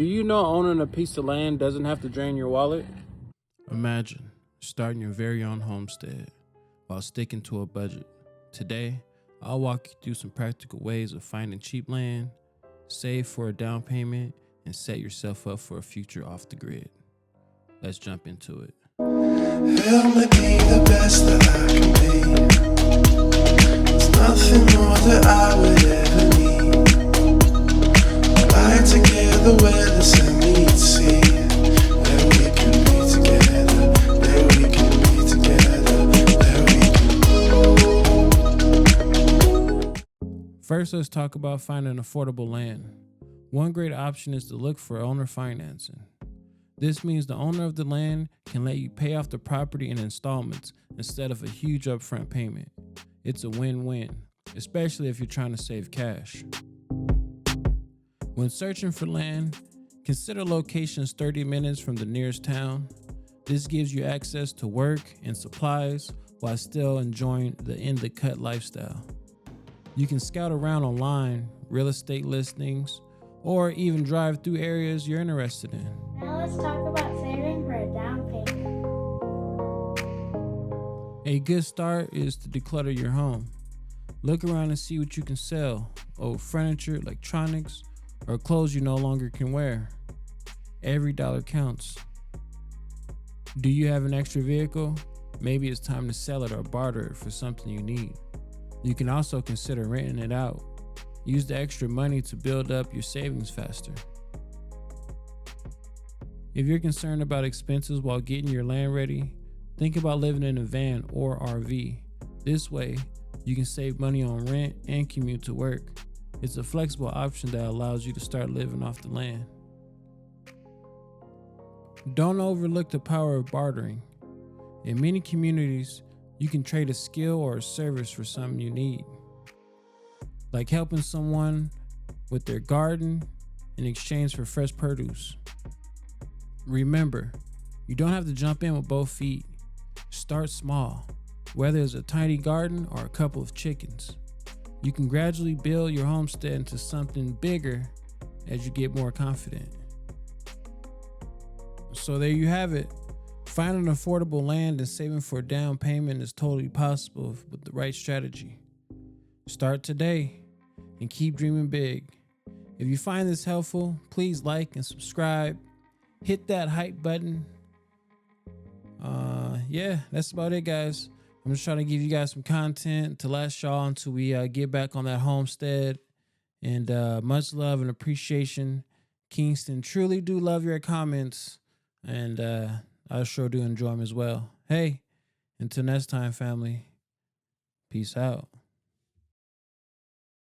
Do you know owning a piece of land doesn't have to drain your wallet? Imagine starting your very own homestead while sticking to a budget. Today, I'll walk you through some practical ways of finding cheap land, save for a down payment, and set yourself up for a future off the grid. Let's jump into it. Help me be the best that I can be. There's nothing more that I would ever need. Fly together where the sun meets sea. There we can be together. There we can be together. There we can. First, let's talk about finding affordable land. One great option is to look for owner financing. This means the owner of the land can let you pay off the property in installments instead of a huge upfront payment. It's a win-win, especially if you're trying to save cash. When searching for land, consider locations 30 minutes from the nearest town. This gives you access to work and supplies while still enjoying the in-the-cut lifestyle. You can scout around online, real estate listings, or even drive through areas you're interested in. Now let's talk about saving for a down payment. A good start is to declutter your home. Look around and see what you can sell: old furniture, electronics, or clothes you no longer can wear. Every dollar counts. Do you have an extra vehicle? Maybe it's time to sell it or barter it for something you need. You can also consider renting it out. Use the extra money to build up your savings faster. If you're concerned about expenses while getting your land ready, think about living in a van or RV. This way, you can save money on rent and commute to work. It's a flexible option that allows you to start living off the land. Don't overlook the power of bartering. In many communities, you can trade a skill or a service for something you need, like helping someone with their garden in exchange for fresh produce. Remember, you don't have to jump in with both feet. Start small, whether it's a tiny garden or a couple of chickens. You can gradually build your homestead into something bigger as you get more confident. So there you have it. Finding affordable land and saving for a down payment is totally possible with the right strategy. Start today and keep dreaming big. If you find this helpful, please like and subscribe. Hit that hype button. Yeah, that's about it, guys. I'm just trying to give you guys some content to last y'all until we get back on that homestead. And much love and appreciation, Kingston. Truly do love your comments, and I sure do enjoy them as well. Hey, until next time, family. Peace out.